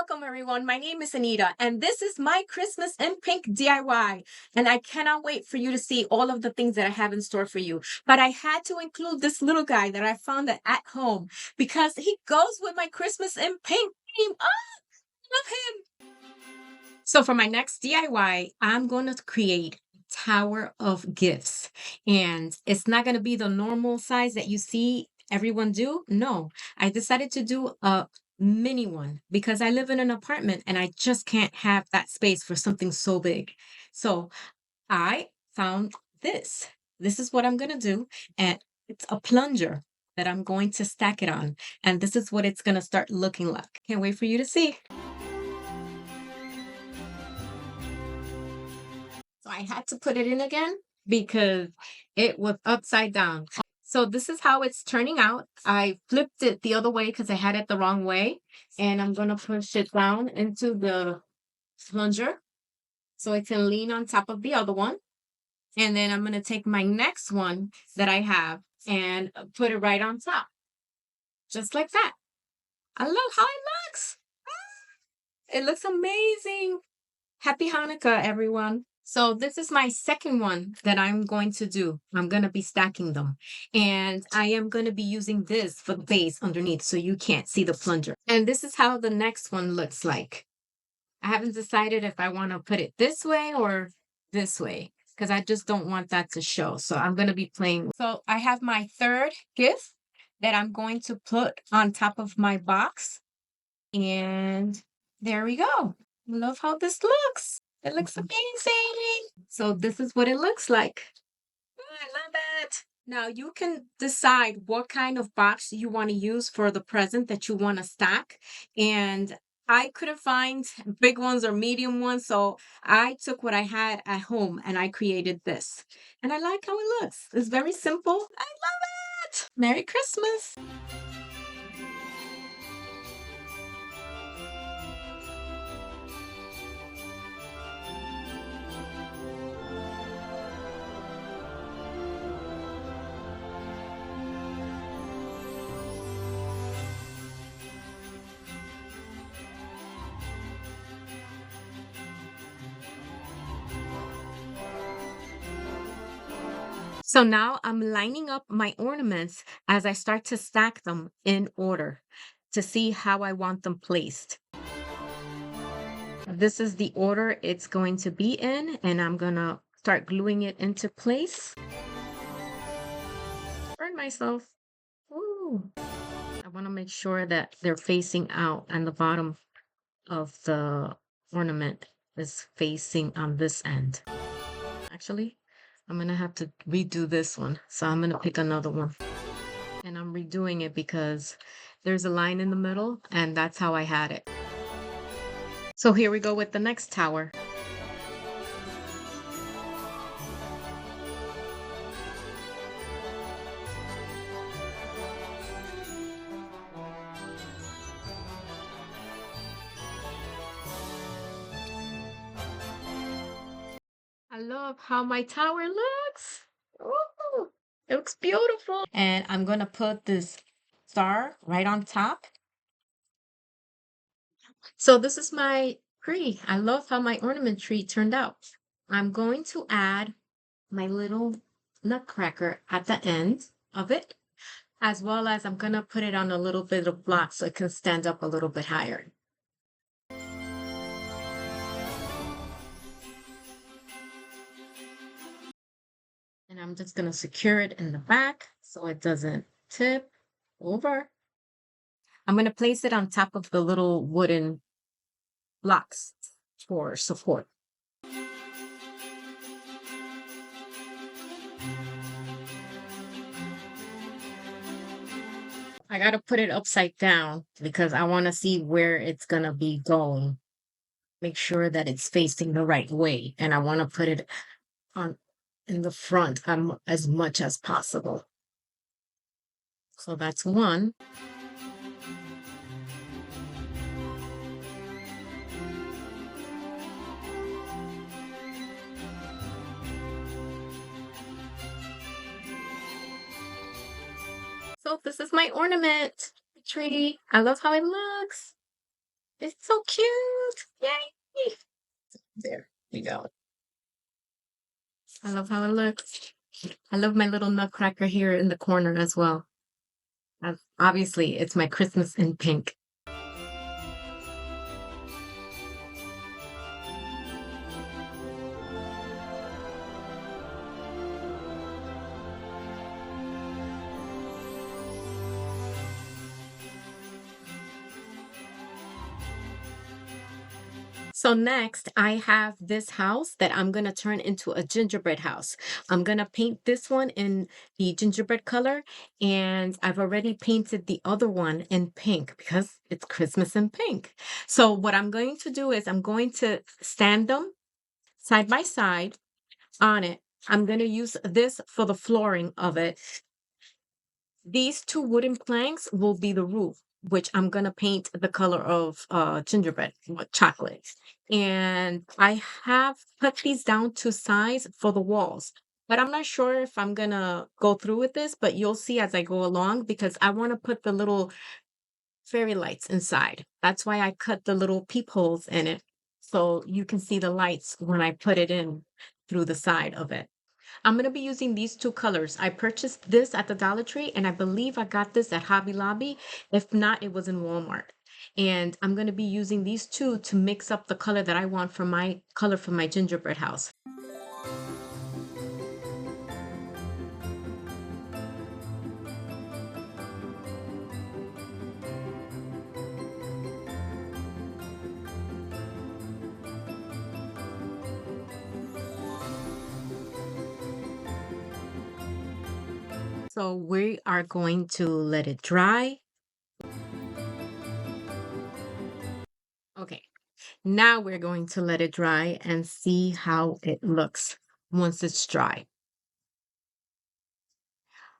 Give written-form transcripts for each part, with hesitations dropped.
Welcome everyone, my name is Anita and this is my Christmas in Pink DIY and I cannot wait for you to see all of the things that I have in store for you. But I had to include this little guy that I found at home because he goes with my Christmas in Pink theme. Oh, I love him. So for my next DIY, I'm going to create a tower of gifts and it's not going to be the normal size that you see everyone do. No, I decided to do a mini one because I live in an apartment and I just can't have that space for something so big. So I found this. This is what I'm going to do. And it's a plunger that I'm going to stack it on. And this is what it's going to start looking like. Can't wait for you to see. So I had to put it in again because it was upside down. So this is how it's turning out. I flipped it the other way because I had it the wrong way. And I'm going to push it down into the plunger so it can lean on top of the other one. And then I'm going to take my next one that I have and put it right on top. Just like that. I love how it looks. It looks amazing. Happy Hanukkah, everyone. So this is my second one that I'm going to do. I'm going to be stacking them. And I am going to be using this for the base underneath so you can't see the plunger. And this is how the next one looks like. I haven't decided if I want to put it this way or this way because I just don't want that to show. So I'm going to be playing. So I have my third gift that I'm going to put on top of my box. And there we go. Love how this looks. It looks amazing. So this is what it looks like. Oh, I love it. Now you can decide what kind of box you want to use for the present that you want to stack. And I couldn't find big ones or medium ones. So I took what I had at home and I created this. And I like how it looks. It's very simple. I love it. Merry Christmas. So now I'm lining up my ornaments as I start to stack them in order to see how I want them placed. This is the order it's going to be in, and I'm gonna start gluing it into place. Burn myself. Ooh. I want to make sure that they're facing out and the bottom of the ornament is facing on this end. Actually, I'm going to have to redo this one. So I'm going to pick another one. And I'm redoing it because there's a line in the middle and that's how I had it. So here we go with the next tower. I love how my tower looks. Ooh, it looks beautiful. And I'm going to put this star right on top. So this is my tree. I love how my ornament tree turned out. I'm going to add my little nutcracker at the end of it, as well as I'm going to put it on a little bit of block so it can stand up a little bit higher. And I'm just going to secure it in the back so it doesn't tip over. I'm going to place it on top of the little wooden blocks for support. I got to put it upside down because I want to see where it's going to be going. Make sure that it's facing the right way. And I want to put it on in the front as much as possible. So that's one. So this is my ornament tree. I love how it looks. It's so cute. Yay. There we go. I love how it looks. I love my little nutcracker here in the corner as well. Obviously, it's my Christmas in pink. So next, I have this house that I'm going to turn into a gingerbread house. I'm going to paint this one in the gingerbread color, and I've already painted the other one in pink because it's Christmas in pink. So what I'm going to do is I'm going to stand them side by side on it. I'm going to use this for the flooring of it. These two wooden planks will be the roof, which I'm gonna paint the color of gingerbread with chocolate. And I have cut these down to size for the walls. But I'm not sure if I'm gonna go through with this, but you'll see as I go along because I want to put the little fairy lights inside. That's why I cut the little peepholes in it so you can see the lights when I put it in through the side of it. I'm going to be using these two colors. I purchased this at the Dollar Tree, and I believe I got this at Hobby Lobby. If not, it was in Walmart. And I'm going to be using these two to mix up the color that I want for my color for my gingerbread house. So we are going to let it dry. Okay, now we're going to let it dry and see how it looks once it's dry.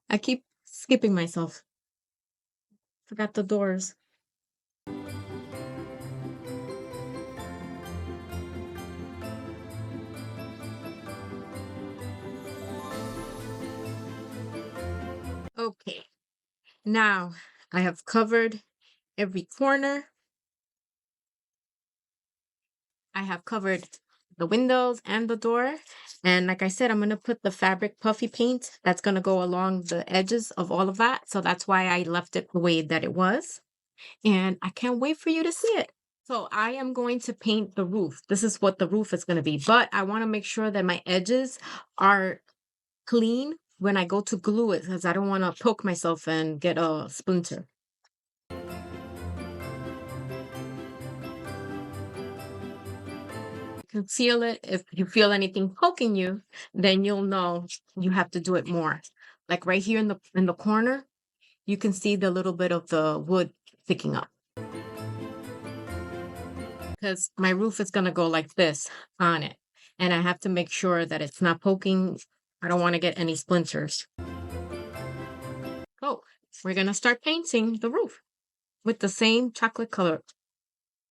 I keep skipping myself. Forgot the doors. Okay, now I have covered every corner. I have covered the windows and the door. And like I said, I'm going to put the fabric puffy paint that's going to go along the edges of all of that. So that's why I left it the way that it was. And I can't wait for you to see it. So I am going to paint the roof. This is what the roof is going to be. But I want to make sure that my edges are clean when I go to glue it because I don't want to poke myself and get a splinter. Conceal it. If you feel anything poking you, then you'll know you have to do it more. Like right here in the corner, you can see the little bit of the wood sticking up. Because my roof is gonna go like this on it. And I have to make sure that it's not poking. I don't want to get any splinters. Oh, we're gonna start painting the roof with the same chocolate color.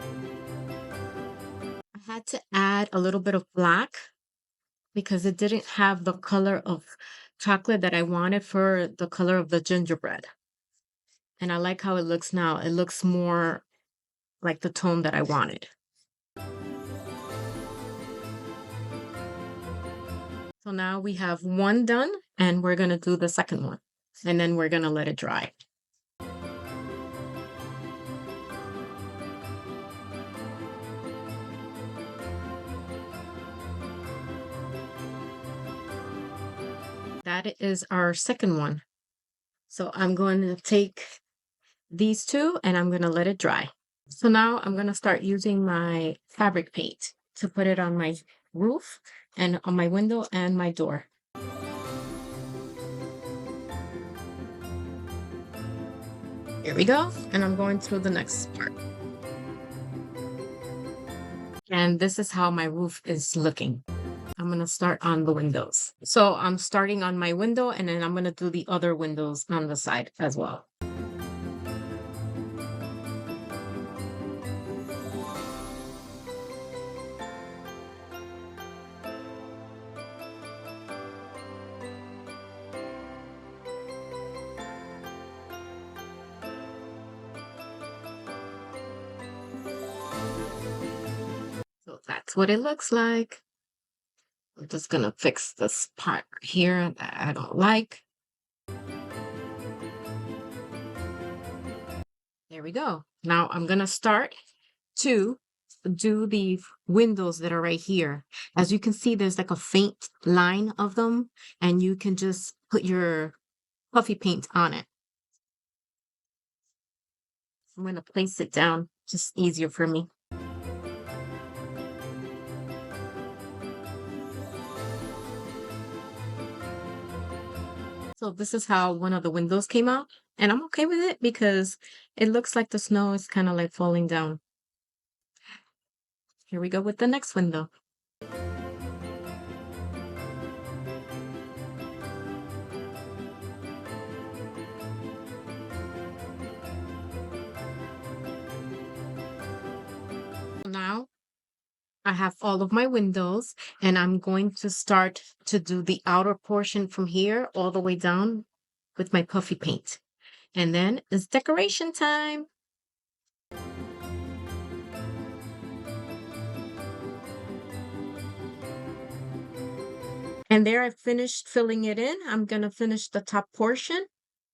I had to add a little bit of black because it didn't have the color of chocolate that I wanted for the color of the gingerbread. And I like how it looks now. It looks more like the tone that I wanted. So now we have one done and we're going to do the second one. And then we're going to let it dry. That is our second one. So I'm going to take these two and I'm going to let it dry. So now I'm going to start using my fabric paint to put it on my roof and on my window and my door. Here we go. And I'm going through the next part. And this is how my roof is looking. I'm going to start on the windows. So I'm starting on my window and then I'm going to do the other windows on the side as well. That's what it looks like. I'm just gonna fix this part here that I don't like. There we go. Now I'm gonna start to do the windows that are right here. As you can see, there's like a faint line of them, and you can just put your puffy paint on it. I'm gonna place it down, just easier for me. So this is how one of the windows came out, and I'm okay with it because it looks like the snow is kind of like falling down. Here we go with the next window. Now I have all of my windows, and I'm going to start to do the outer portion from here all the way down with my puffy paint. And then it's decoration time. And there I finished filling it in. I'm going to finish the top portion.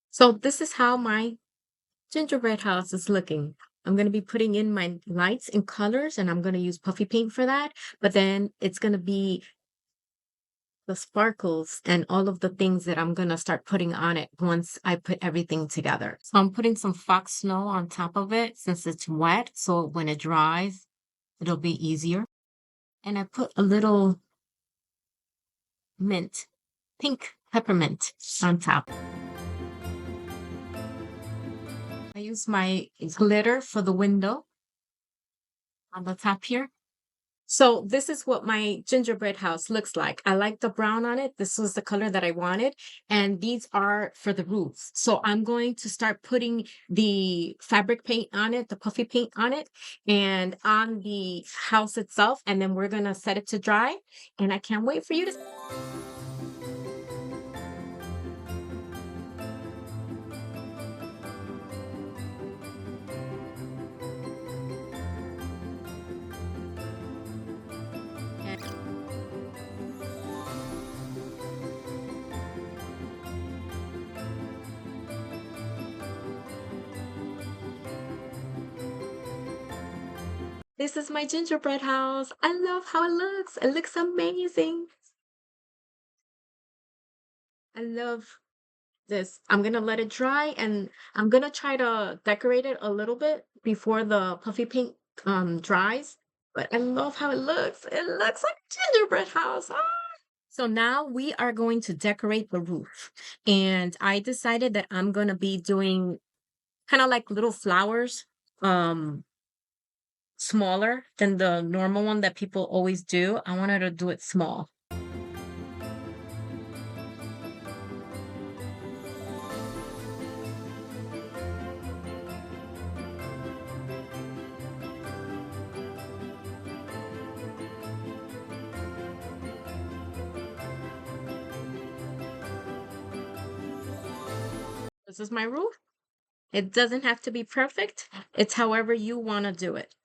So this is how my gingerbread house is looking. I'm going to be putting in my lights and colors, and I'm going to use puffy paint for that. But then it's going to be the sparkles and all of the things that I'm going to start putting on it once I put everything together. So I'm putting some fox snow on top of it since it's wet. So when it dries, it'll be easier. And I put a little mint, pink peppermint on top. I use my glitter for the window on the top here. So this is what my gingerbread house looks like. I like the brown on it. This was the color that I wanted. And these are for the roofs. So I'm going to start putting the fabric paint on it, the puffy paint on it, and on the house itself. And then we're going to set it to dry. And I can't wait for you to... This is my gingerbread house. I love how it looks. It looks amazing. I love this. I'm going to let it dry, and I'm going to try to decorate it a little bit before the puffy paint dries. But I love how it looks. It looks like a gingerbread house. Ah! So now we are going to decorate the roof. And I decided that I'm going to be doing kind of like little flowers, smaller than the normal one that people always do. I wanted to do it small. This is my roof. It doesn't have to be perfect. It's however you want to do it.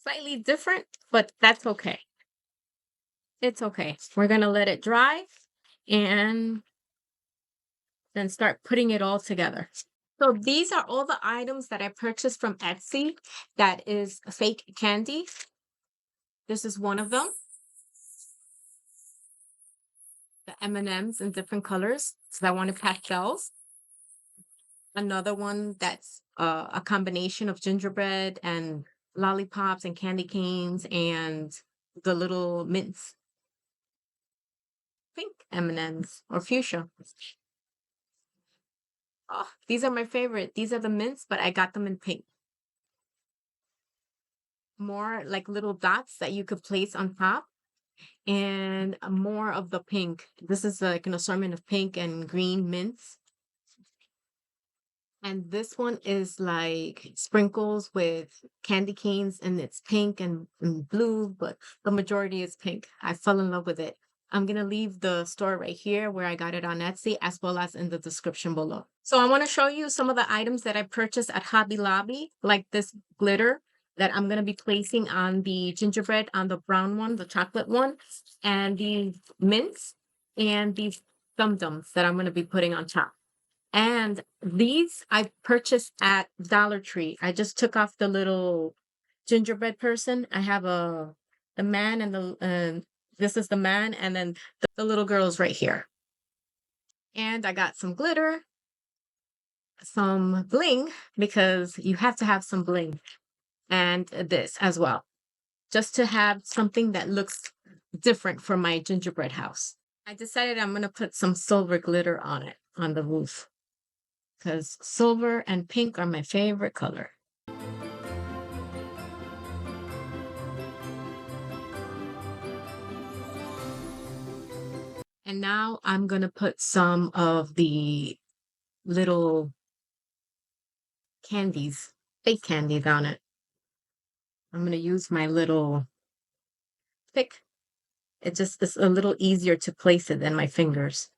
Slightly different, but that's okay. It's okay. We're going to let it dry and then start putting it all together. So these are all the items that I purchased from Etsy. That is fake candy. This is one of them. The M&Ms in different colors. So I wanted pastels. Another one that's a combination of gingerbread and lollipops and candy canes and the little mints. Pink M&Ms or fuchsia. Oh, these are my favorite. These are the mints, but I got them in pink. More like little dots that you could place on top, and more of the pink. This is like an assortment of pink and green mints. And this one is like sprinkles with candy canes, and it's pink and blue, but the majority is pink. I fell in love with it. I'm going to leave the store right here where I got it on Etsy, as well as in the description below. So I want to show you some of the items that I purchased at Hobby Lobby, like this glitter that I'm going to be placing on the gingerbread, on the brown one, the chocolate one, and these mints and these dum-dums that I'm going to be putting on top. And these I purchased at Dollar Tree. I just took off the little gingerbread person. I have the man and this is the man, and then the little girl's right here. And I got some glitter, some bling, because you have to have some bling, and this as well, just to have something that looks different for my gingerbread house. I decided I'm going to put some silver glitter on it, on the roof, because silver and pink are my favorite color. And now I'm going to put some of the little candies, fake candies on it. I'm going to use my little pick. It just is a little easier to place it than my fingers.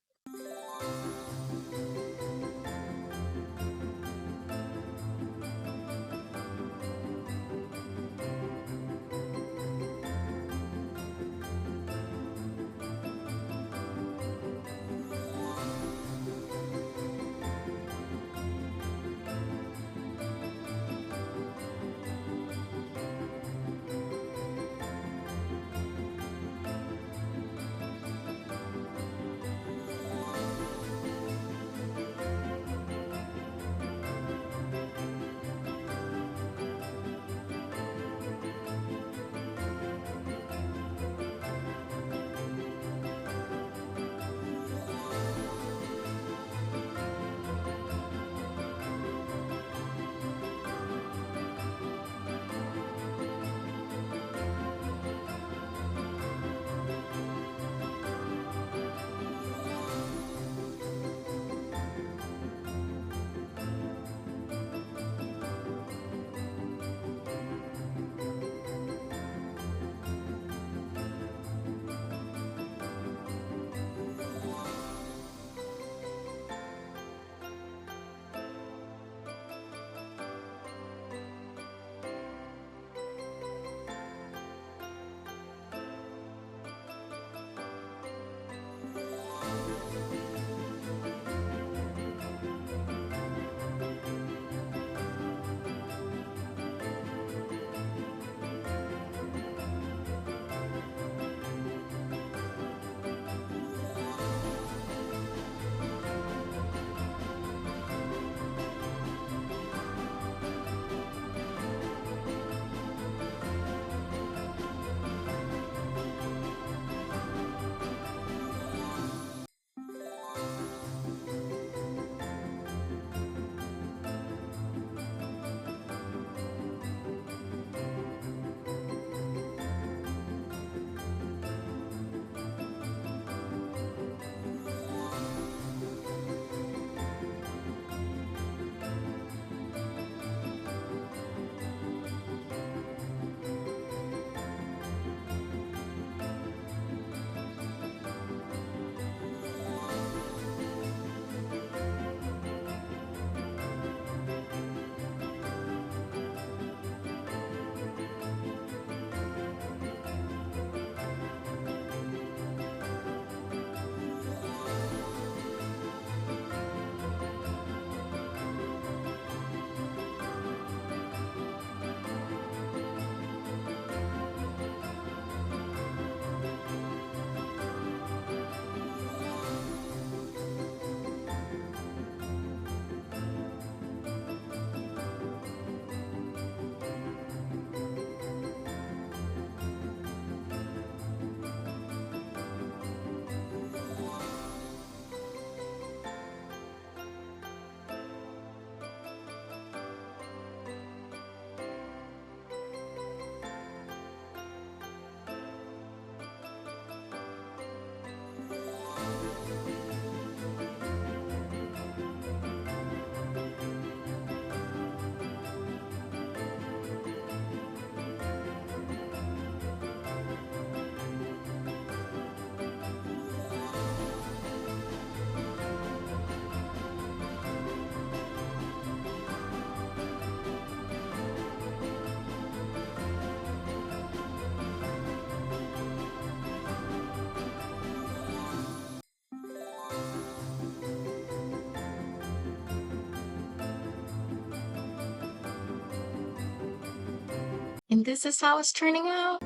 And this is how it's turning out.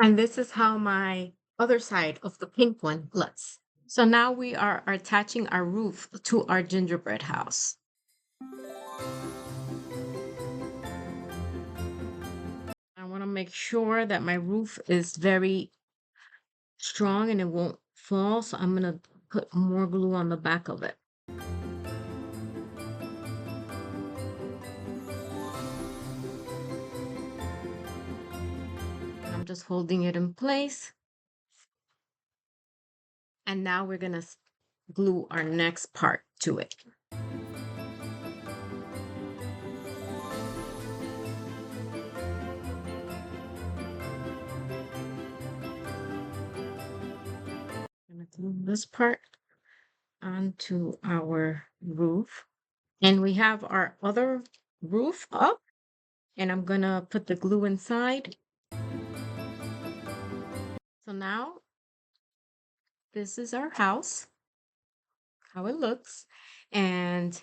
And this is how my other side of the pink one looks. So now we are attaching our roof to our gingerbread house. I want to make sure that my roof is very strong and it won't fall. So I'm going to put more glue on the back of it. I'm just holding it in place. And now we're going to glue our next part to it. I'm going to glue this part onto our roof. And we have our other roof up. And I'm going to put the glue inside. So now this is our house, how it looks. And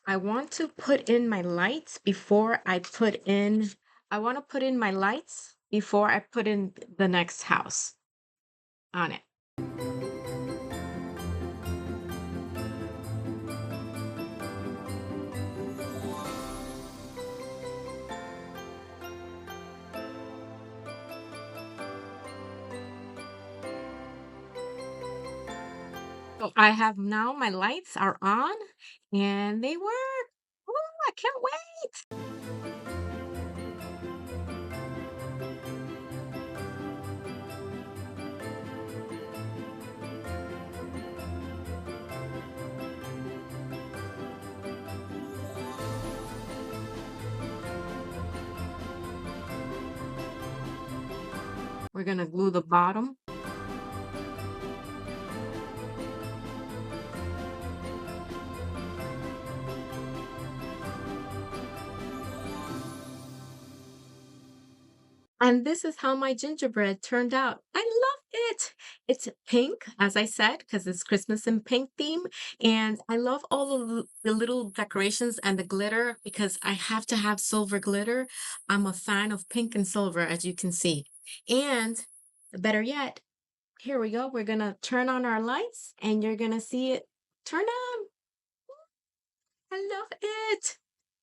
I want to put in my lights before I put in, I want to put in my lights before I put in the next house on it. So I have now my lights are on and they work. Oh, I can't wait. We're going to glue the bottom. And this is how my gingerbread turned out. I love it. It's pink, as I said, because it's Christmas and pink theme. And I love all of the little decorations and the glitter because I have to have silver glitter. I'm a fan of pink and silver, as you can see. And better yet, here we go. We're going to turn on our lights and you're going to see it turn on. I love it.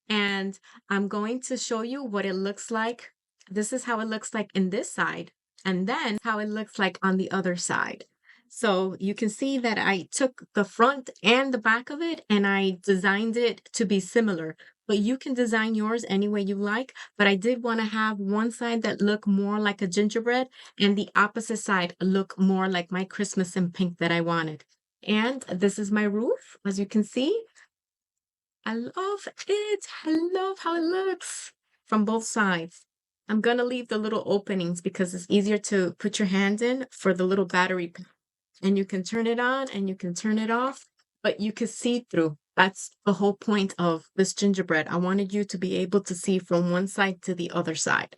And I'm going to show you what it looks like. This is how it looks like in this side, and then how it looks like on the other side. So you can see that I took the front and the back of it and I designed it to be similar. But you can design yours any way you like. But I did want to have one side that looked more like a gingerbread and the opposite side look more like my Christmas in pink that I wanted. And this is my roof, as you can see. I love it. I love how it looks from both sides. I'm going to leave the little openings because it's easier to put your hand in for the little battery pack. and you can turn it on and you can turn it off, but you can see through. That's the whole point of this gingerbread. I wanted you to be able to see from one side to the other side.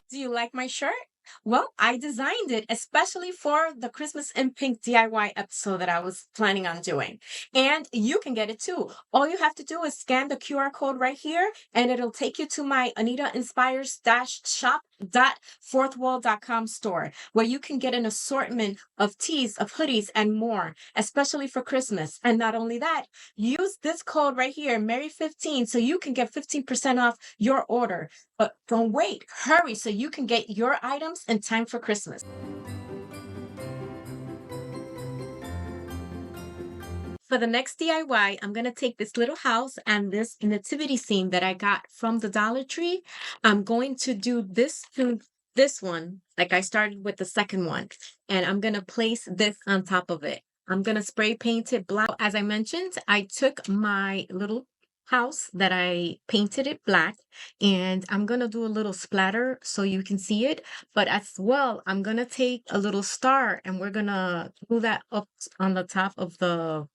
Do you like my shirt? Well, I designed it especially for the Christmas in Pink DIY episode that I was planning on doing. And you can get it too. All you have to do is scan the QR code right here and it'll take you to my Anita Inspires shop.fourthwall.com store where you can get an assortment of tees, of hoodies, and more, especially for Christmas. And not only that, use this code right here, Mary15, so you can get 15% off your order. But don't wait, hurry so you can get your items in time for Christmas. For the next DIY, I'm going to take this little house and this nativity scene that I got from the Dollar Tree. I'm going to do this to this one, like I started with the second one, and I'm going to place this on top of it. I'm going to spray paint it black. As I mentioned, I took my little house that I painted it black, and I'm going to do a little splatter so you can see it. But as well, I'm going to take a little star and we're going to glue that up on the top of the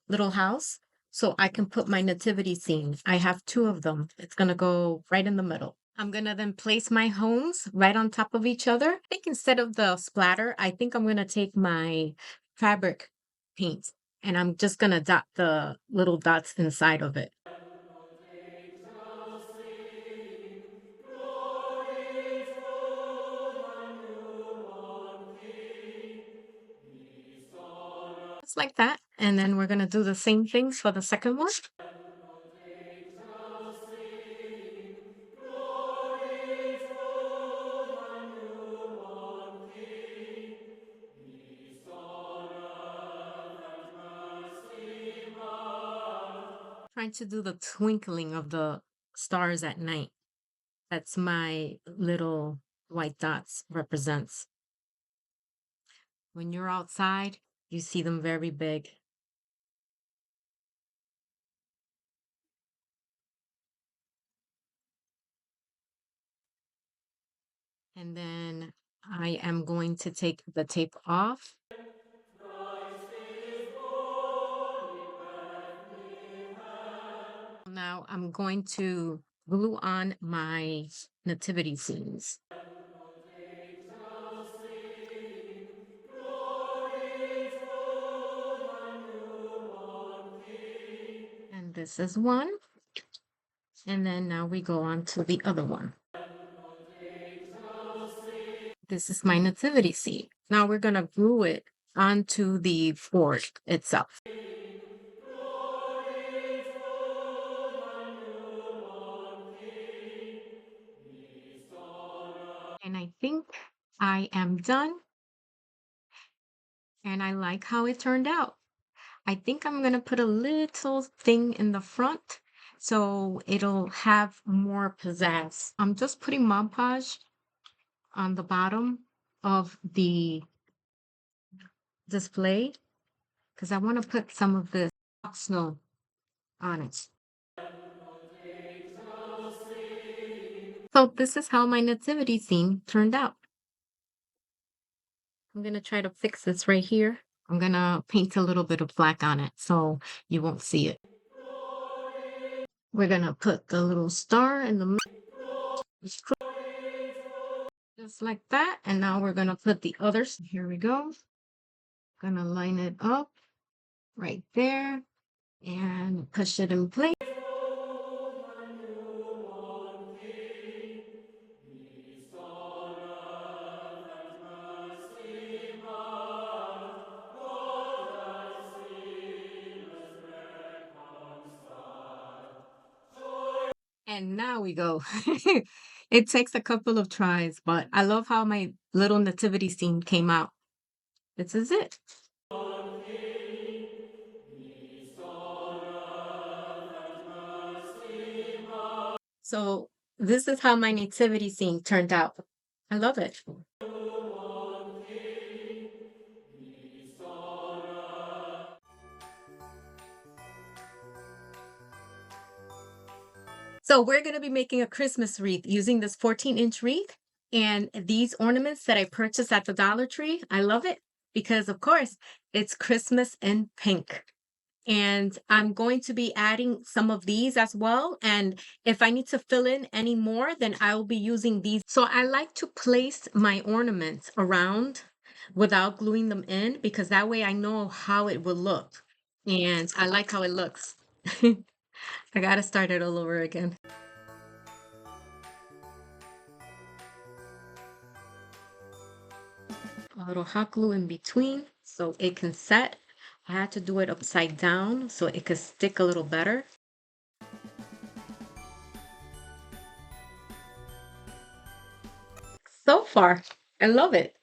little house so I can put my nativity scene. I have two of them. It's going to go right in the middle. I'm going to then place my homes right on top of each other. I think instead of the splatter, I think I'm going to take my fabric paint and I'm just going to dot the little dots inside of it. Just like that. And then we're going to do the same thing for the second one. Trying to do the twinkling of the stars at night. That's my little white dots represents. When you're outside, you see them very big. And then I am going to take the tape off. Now I'm going to glue on my nativity scenes. And this is one. And then now we go on to the other one. This is my nativity scene. Now we're going to glue it onto the board itself. And I think I am done. And I like how it turned out. I think I'm going to put a little thing in the front so it'll have more pizzazz. I'm just putting Mod Podge on the bottom of the display because I want to put some of this snow on it. So this is how my nativity scene turned out. I'm going to try to fix this right here. I'm going to paint a little bit of black on it so you won't see it. We're going to put the little star in the middle. Just like that. And now we're going to put the others. Here we go. Going to line it up right there and push it in place. And now we go. It takes a couple of tries, but I love how my little nativity scene came out. This is it. So this is how my nativity scene turned out. I love it. So we're going to be making a Christmas wreath using this 14-inch wreath and these ornaments that I purchased at the Dollar Tree. I love it because, of course, it's Christmas in pink. And I'm going to be adding some of these as well. And if I need to fill in any more, then I will be using these. So I like to place my ornaments around without gluing them in because that way I know how it will look. And I like how it looks. I gotta start it all over again. A little hot glue in between so it can set. I had to do it upside down so it could stick a little better. So far, I love it.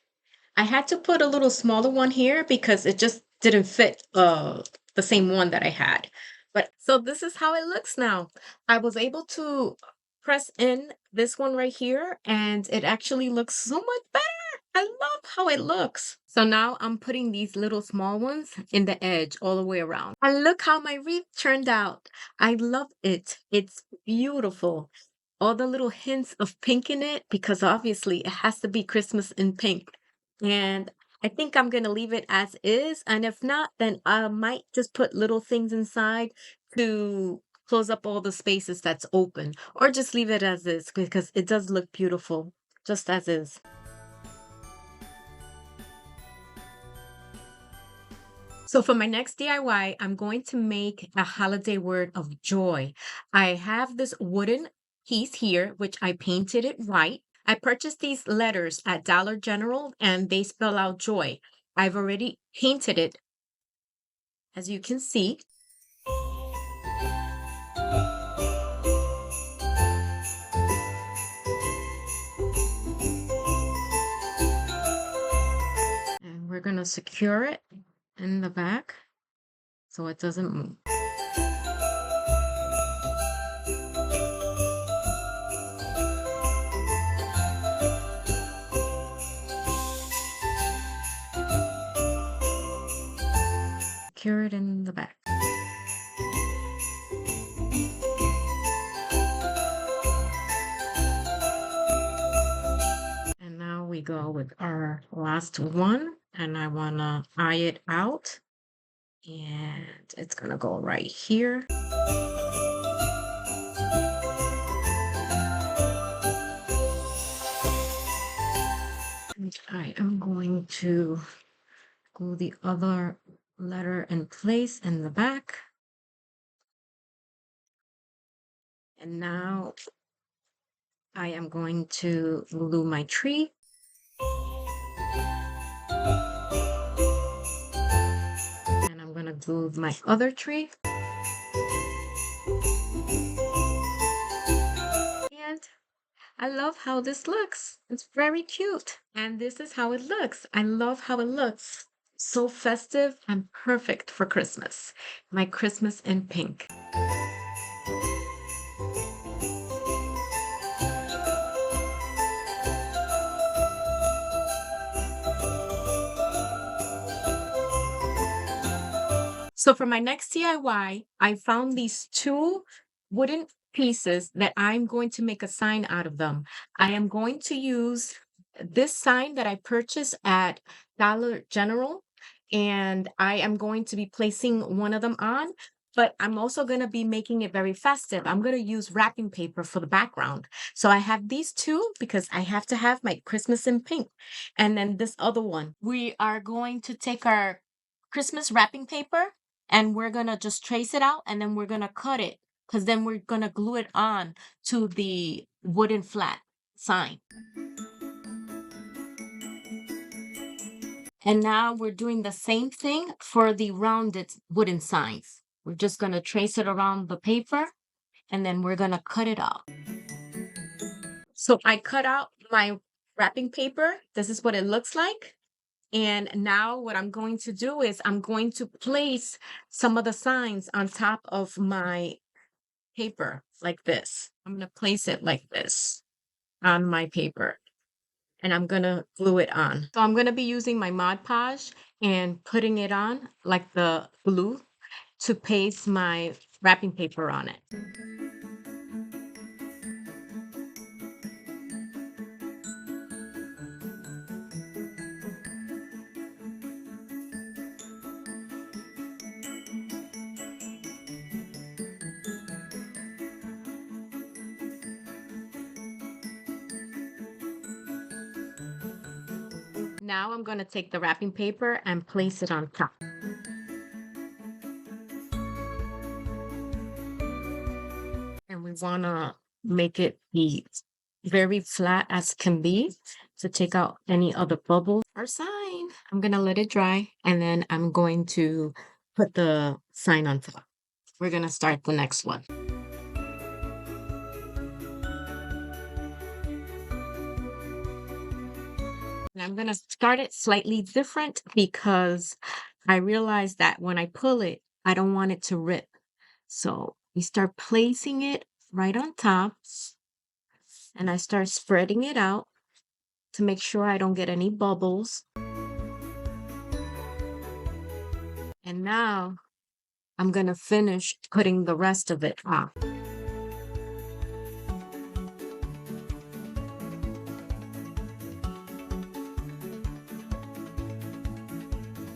I had to put a little smaller one here because it just didn't fit the same one that I had. But so this is how it looks now. I was able to press in this one right here and it actually looks so much better. I love how it looks. So now I'm putting these little small ones in the edge all the way around. And look how my wreath turned out. I love it. It's beautiful. All the little hints of pink in it because obviously it has to be Christmas in pink. And I think I'm going to leave it as is. And if not, then I might just put little things inside to close up all the spaces that's open or just leave it as is because it does look beautiful just as is. So for my next DIY, I'm going to make a holiday word of joy. I have this wooden piece here, which I painted it white. I purchased these letters at Dollar General and they spell out joy. I've already painted it, as you can see. And we're going to secure it in the back so it doesn't move. Secure it in the back. And now we go with our last one, and I want to eye it out. And it's going to go right here. And I am going to glue the other letter in place in the back. And now I am going to glue my tree. And I'm going to glue my other tree. And I love how this looks. It's very cute. And this is how it looks. I love how it looks. So festive and perfect for Christmas. My Christmas in pink. So for my next DIY, I found these two wooden pieces that I'm going to make a sign out of them. I am going to use this sign that I purchased at Dollar General, and I am going to be placing one of them on, but I'm also going to be making it very festive. I'm going to use wrapping paper for the background. So I have these two because I have to have my Christmas in pink. And then this other one, we are going to take our Christmas wrapping paper and we're going to just trace it out and then we're going to cut it because then we're going to glue it on to the wooden flat sign. And now we're doing the same thing for the rounded wooden signs. We're just going to trace it around the paper and then we're going to cut it out. So I cut out my wrapping paper. This is what it looks like. And now what I'm going to do is I'm going to place some of the signs on top of my paper like this. I'm going to place it like this on my paper and I'm going to glue it on. So I'm going to be using my Mod Podge and putting it on like the glue to paste my wrapping paper on it. Now I'm going to take the wrapping paper and place it on top. And we want to make it be very flat as can be to take out any other bubbles. Our sign. I'm going to let it dry and then I'm going to put the sign on top. We're going to start the next one. And I'm going to start it slightly different because I realized that when I pull it, I don't want it to rip. So we start placing it right on top and I start spreading it out to make sure I don't get any bubbles. And now I'm going to finish putting the rest of it on.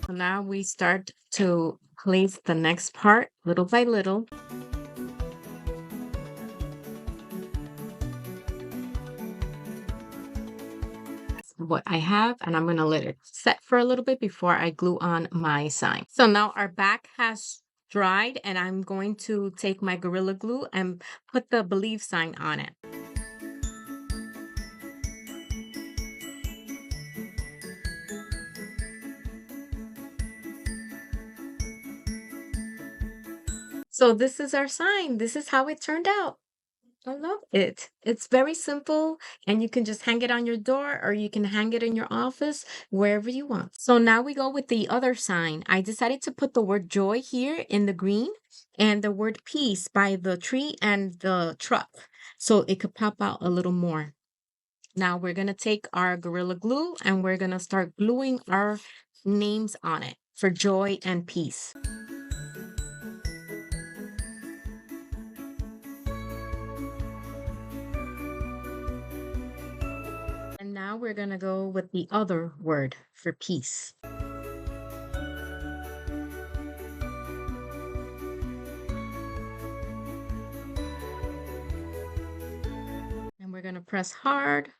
So now we start to place the next part little by little. What I have, and I'm going to let it set for a little bit before I glue on my sign. So now our back has dried and I'm going to take my Gorilla Glue and put the Believe sign on it. So this is our sign. This is how it turned out. I love it. It's very simple and you can just hang it on your door or you can hang it in your office, wherever you want. So now we go with the other sign. I decided to put the word joy here in the green and the word peace by the tree and the truck so it could pop out a little more. Now we're going to take our Gorilla Glue and we're going to start gluing our names on it for joy and peace. And now we're going to go with the other word for peace. And we're going to press hard.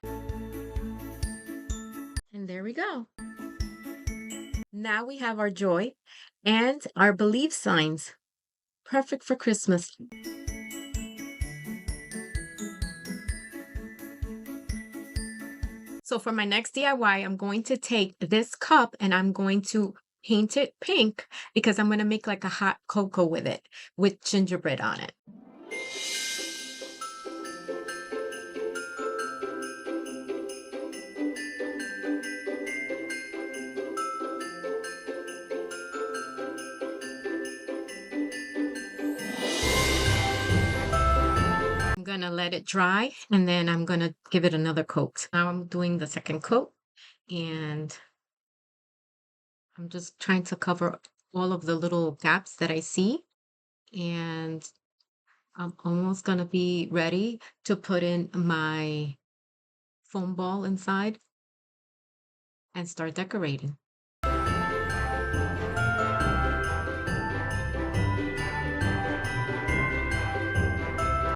And there we go. Now we have our joy and our believe signs. Perfect for Christmas. So for my next DIY, I'm going to take this cup and I'm going to paint it pink because I'm going to make like a hot cocoa with it with gingerbread on it. Gonna let it dry and then I'm gonna give it another coat. Now I'm doing the second coat and I'm just trying to cover all of the little gaps that I see, and I'm almost gonna be ready to put in my foam ball inside and start decorating.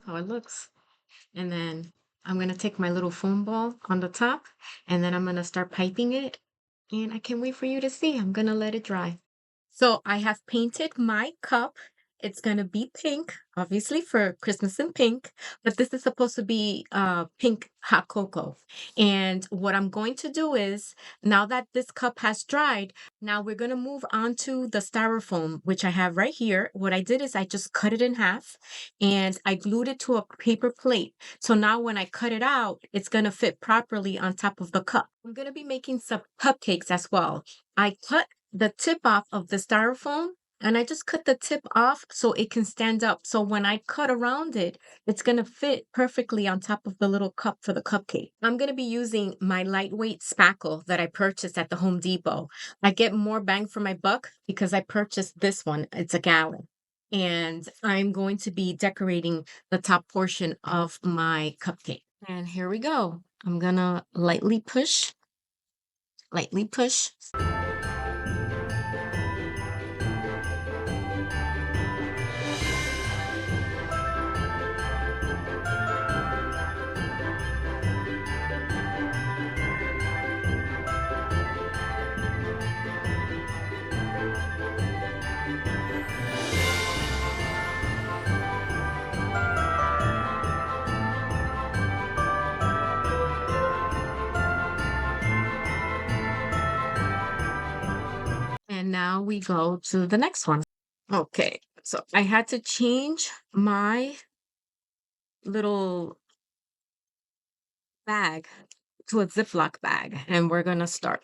How it looks. And then I'm going to take my little foam ball on the top and then I'm going to start piping it. And I can't wait for you to see. I'm going to let it dry. So I have painted my cup It's gonna be pink, obviously for Christmas and pink, but this is supposed to be pink hot cocoa. And what I'm going to do is, now that this cup has dried, now we're gonna move on to the styrofoam, which I have right here. What I did is I just cut it in half and I glued it to a paper plate. So now when I cut it out, it's gonna fit properly on top of the cup. I'm gonna be making some cupcakes as well. I cut the tip off of the styrofoam and I just cut the tip off so it can stand up. So when I cut around it, it's going to fit perfectly on top of the little cup for the cupcake. I'm going to be using my lightweight spackle that I purchased at the Home Depot. I get more bang for my buck because I purchased this one. It's a gallon. And I'm going to be decorating the top portion of my cupcake. And here we go. I'm going to lightly push. Lightly push. And now we go to the next one. Okay, so I had to change my little bag to a Ziploc bag, and we're gonna start.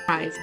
Guys.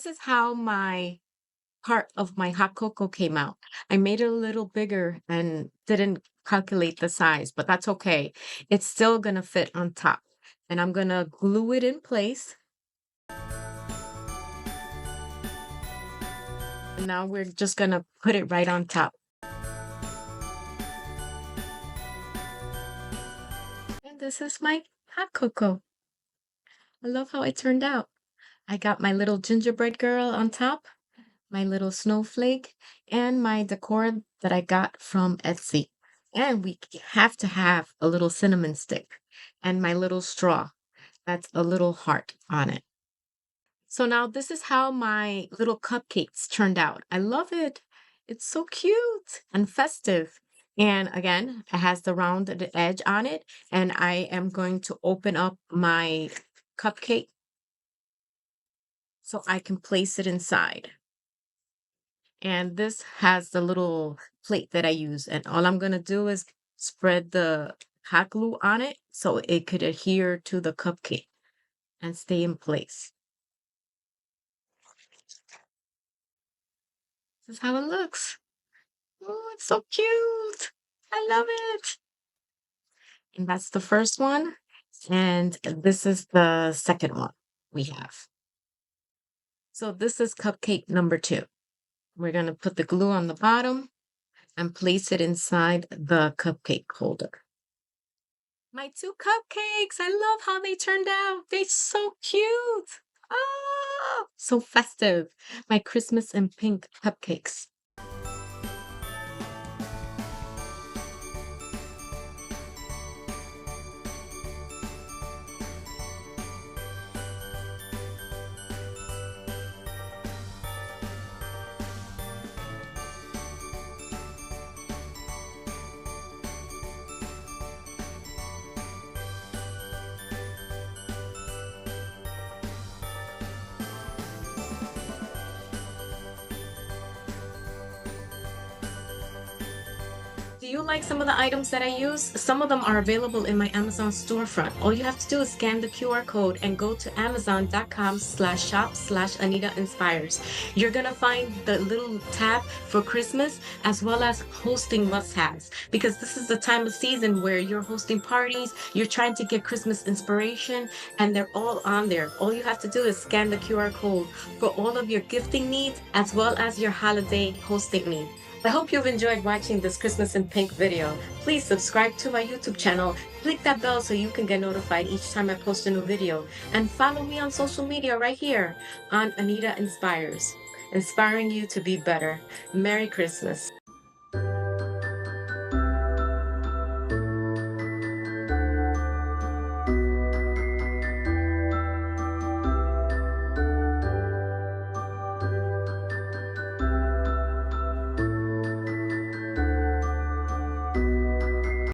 this is how my part of my hot cocoa came out. I made it a little bigger and didn't calculate the size, but that's okay. It's still gonna fit on top. And I'm gonna glue it in place. And now we're just gonna put it right on top. And this is my hot cocoa. I love how it turned out. I got my little gingerbread girl on top, my little snowflake, and my decor that I got from Etsy. And we have to have a little cinnamon stick and my little straw. That's a little heart on it. So now this is how my little cupcakes turned out. I love it. It's so cute and festive. And again, it has the rounded edge on it. And I am going to open up my cupcake so I can place it inside. And this has the little plate that I use. And all I'm going to do is spread the hot glue on it so it could adhere to the cupcake and stay in place. This is how it looks. Oh, it's so cute. I love it. And that's the first one. And this is the second one we have. So this is cupcake number 2. We're going to put the glue on the bottom and place it inside the cupcake holder. My 2 cupcakes. I love how they turned out. They're so cute. Oh, so festive. My Christmas and pink cupcakes. Do you like some of the items that I use? Some of them are available in my Amazon storefront. All you have to do is scan the QR code and go to amazon.com/shop/Anita Inspires. You're gonna find the little tab for Christmas as well as hosting must-haves, because this is the time of season where you're hosting parties, you're trying to get Christmas inspiration, and they're all on there. All you have to do is scan the QR code for all of your gifting needs as well as your holiday hosting needs. I hope you've enjoyed watching this Christmas in Pink video. Please subscribe to my YouTube channel, click that bell so you can get notified each time I post a new video, and follow me on social media right here on Anita Inspires, inspiring you to be better. Merry Christmas.